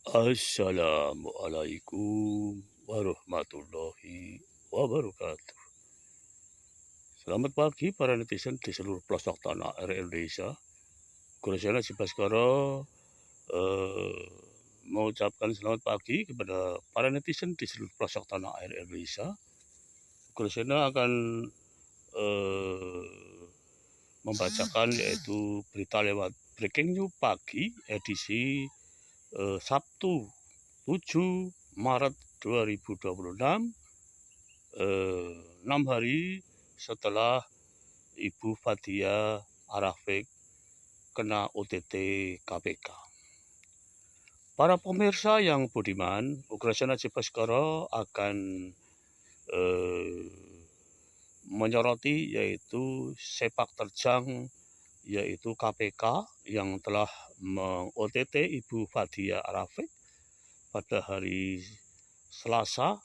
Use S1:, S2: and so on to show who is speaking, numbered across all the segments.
S1: Assalamualaikum warahmatullahi wabarakatuh. Selamat pagi para netizen di seluruh pelosok tanah air Indonesia. Kurasiana Baskara mengucapkan selamat pagi kepada para netizen di seluruh pelosok tanah air Indonesia. Kurasiana akan membacakan yaitu berita lewat Breaking News Pagi edisi Sabtu 7 Maret 2026, 6 hari setelah Ibu Fathia Arafik kena OTT KPK. Para pemirsa yang budiman, Ukrasiana Baskara akan menyoroti yaitu sepak terjang yaitu KPK yang telah meng-OTT Ibu Fathia Arafik pada hari Selasa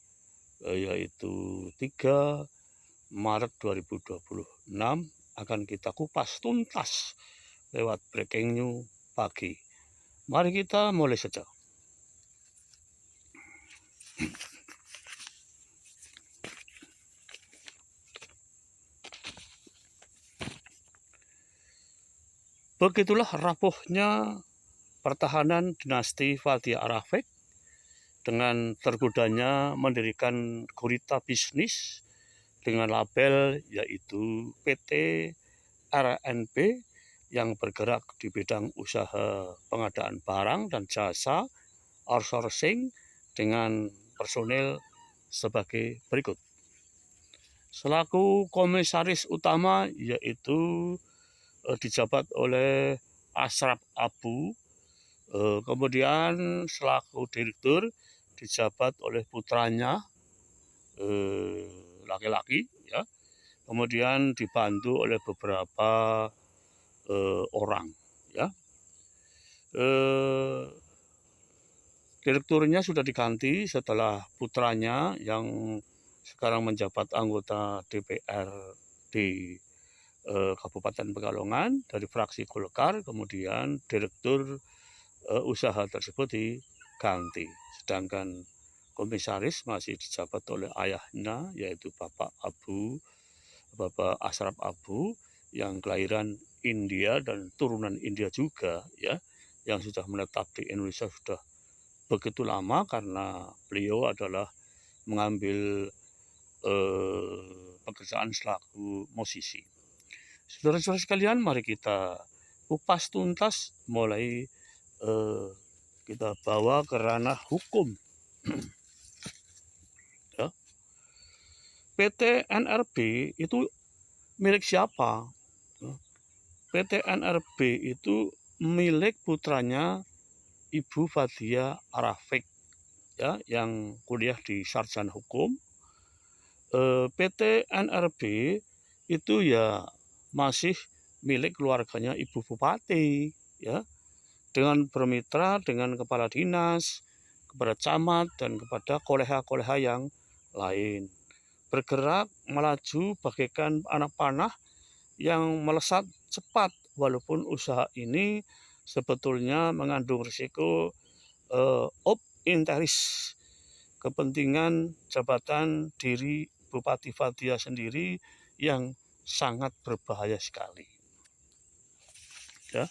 S1: yaitu 3 Maret 2026 akan kita kupas tuntas lewat Breaking News Pagi. Mari kita mulai saja. Begitulah rapuhnya pertahanan dinasti Fathia Arafik dengan tergodanya mendirikan gurita bisnis dengan label yaitu PT RNP yang bergerak di bidang usaha pengadaan barang dan jasa outsourcing dengan personil sebagai berikut. Selaku komisaris utama yaitu dijabat oleh Ashraf Abu, kemudian selaku direktur dijabat oleh putranya laki-laki, ya, kemudian dibantu oleh beberapa orang, ya. Direkturnya sudah diganti setelah putranya yang sekarang menjabat anggota DPR di Kabupaten Pekalongan dari fraksi Golkar, kemudian direktur usaha tersebut diganti. Sedangkan komisaris masih dijabat oleh ayahnya yaitu Bapak Ashraf Abu yang kelahiran India dan turunan India juga, ya, yang sudah menetap di Indonesia sudah begitu lama karena beliau adalah mengambil pekerjaan selaku musisi. Saudara-saudara sekalian, mari kita kupas tuntas mulai kita bawa ke ranah hukum. Ya. PT NRB itu milik siapa? PT NRB itu milik putranya Ibu Fathia Arafik, ya, yang kuliah di Sarjana Hukum. PT NRB itu ya masih milik keluarganya Ibu Bupati, ya, dengan bermitra dengan kepala dinas, kepada camat dan kepada koleha-koleha yang lain. Bergerak melaju bagaikan anak panah yang melesat cepat, walaupun usaha ini sebetulnya mengandung risiko of interest, kepentingan jabatan diri Bupati Fathia sendiri yang sangat berbahaya sekali. Ya.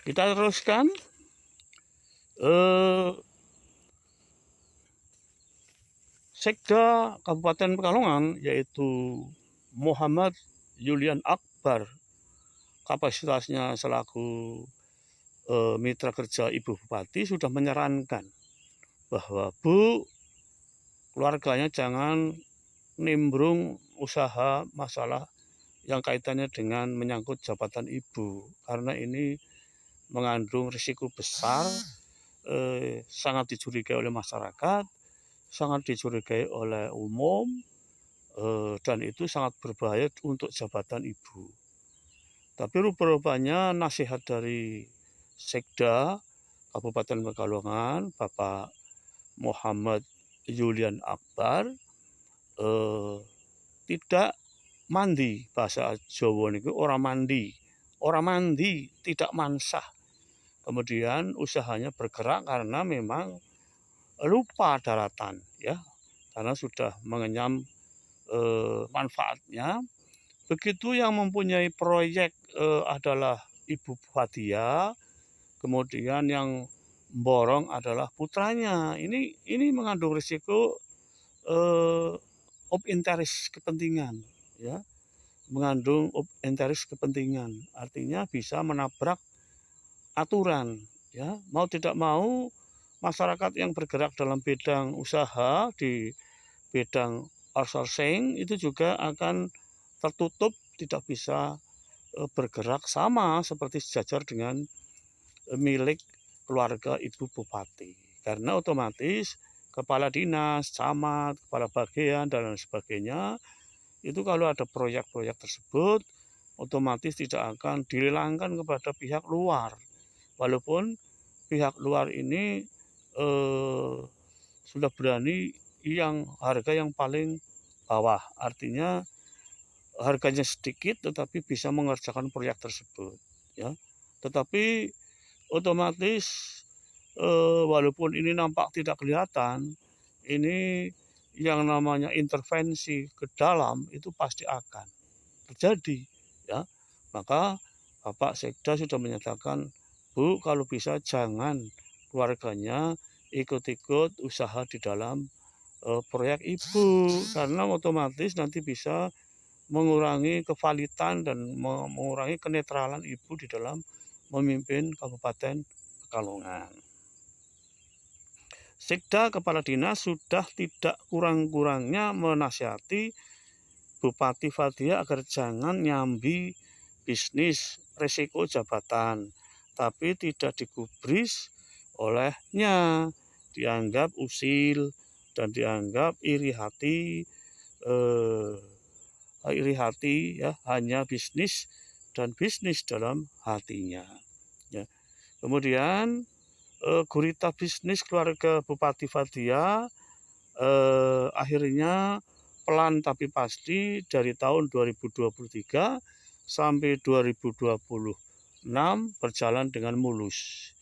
S1: Kita teruskan. Sekda Kabupaten Pekalongan yaitu Muhammad Yulian Akbar, kapasitasnya selaku mitra kerja Ibu Bupati, sudah menyarankan bahwa Bu, keluarganya jangan nimbrung usaha masalah yang kaitannya dengan menyangkut jabatan Ibu, karena ini mengandung risiko besar, sangat dicurigai oleh masyarakat, sangat dicurigai oleh umum, dan itu sangat berbahaya untuk jabatan Ibu. Tapi rupa-rupanya nasihat dari Sekda Kabupaten Pekalongan, Bapak Muhammad Yulian Akbar, tidak mandi, bahasa Jawa niku ora mandi, tidak mansah. kemudian usahanya bergerak karena memang lupa daratan ya, karena sudah mengenyam manfaatnya. Begitu yang mempunyai proyek adalah Ibu Fathia, kemudian yang borong adalah putranya. Ini mengandung risiko of interest kepentingan, ya, mengandung of interest kepentingan. Artinya bisa menabrak aturan, ya. Mau tidak mau masyarakat yang bergerak dalam bidang usaha di bidang outsourcing itu juga akan tertutup, tidak bisa bergerak sama seperti sejajar dengan milik keluarga Ibu Bupati. Karena otomatis kepala dinas, camat, kepala bagian, dan lain sebagainya, itu kalau ada proyek-proyek tersebut, otomatis tidak akan dilelangkan kepada pihak luar. Walaupun pihak luar ini sudah berani yang harga yang paling bawah, artinya harganya sedikit tetapi bisa mengerjakan proyek tersebut, ya. Tetapi otomatis walaupun ini nampak tidak kelihatan, ini yang namanya intervensi ke dalam itu pasti akan terjadi, ya. Maka Bapak Sekda sudah menyatakan, Bu, kalau bisa jangan keluarganya ikut-ikut usaha di dalam proyek Ibu, karena otomatis nanti bisa mengurangi kevalitan dan mengurangi kenetralan Ibu di dalam memimpin Kabupaten Pekalongan. Sekda Kepala Dinas sudah tidak kurang-kurangnya menasihati Bupati Fathia agar jangan nyambi bisnis resiko jabatan, tapi tidak digubris olehnya, dianggap usil dan dianggap iri hati ya, hanya bisnis dan bisnis dalam hatinya, ya. Kemudian gurita bisnis keluarga Bupati Fathia akhirnya pelan tapi pasti dari tahun 2023 sampai 2026 berjalan dengan mulus,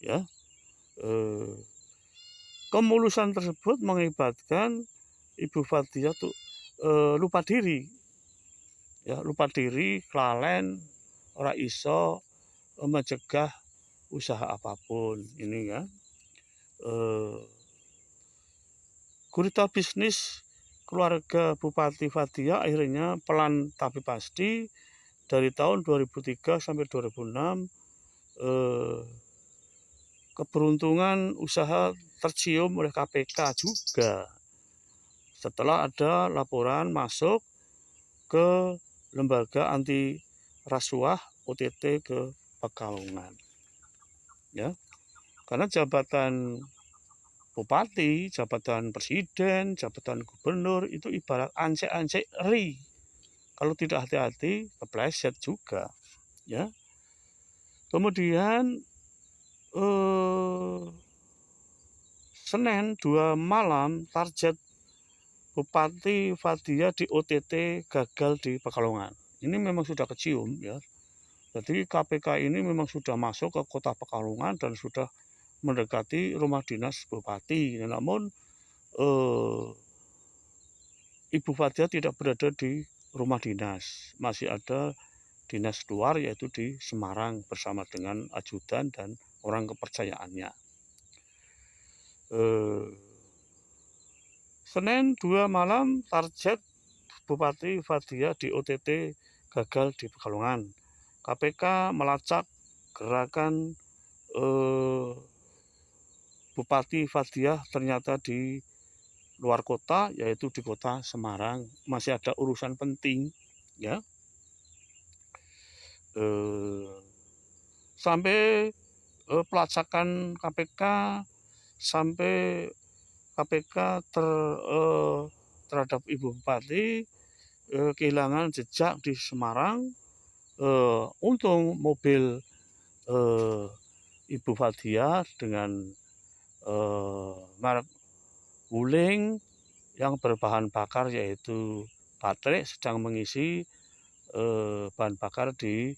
S1: ya. Kemulusan tersebut mengakibatkan Ibu Fathia tuh lupa diri, ya, lupa diri, kelalen, ora iso mencegah usaha apapun ini, ya. Gurita bisnis keluarga Bupati Fathia akhirnya pelan tapi pasti dari tahun 2003 sampai 2006 keberuntungan usaha tercium oleh KPK juga setelah ada laporan masuk ke lembaga anti rasuah OTT ke Pekalongan, ya. Karena jabatan bupati, jabatan presiden, jabatan gubernur itu ibarat ancek-ancek ri. Kalau tidak hati-hati, kepleset juga, ya. Kemudian Senin 2 malam target Bupati Fathia di OTT gagal di Pekalongan. Ini memang sudah kecium, ya. Jadi KPK ini memang sudah masuk ke kota Pekalongan dan sudah mendekati rumah dinas bupati. Namun Ibu Fathia tidak berada di rumah dinas, masih ada dinas luar yaitu di Semarang bersama dengan ajudan dan orang kepercayaannya. Senin 2 malam target Bupati Fathia di OTT gagal di Pekalongan. KPK melacak gerakan Bupati Fathia ternyata di luar kota, yaitu di kota Semarang. Masih ada urusan penting, ya. Sampai pelacakan KPK, sampai KPK terhadap Ibu Bupati kehilangan jejak di Semarang. Untung mobil Ibu Fathia dengan merek Wuling yang berbahan bakar yaitu baterai sedang mengisi bahan bakar di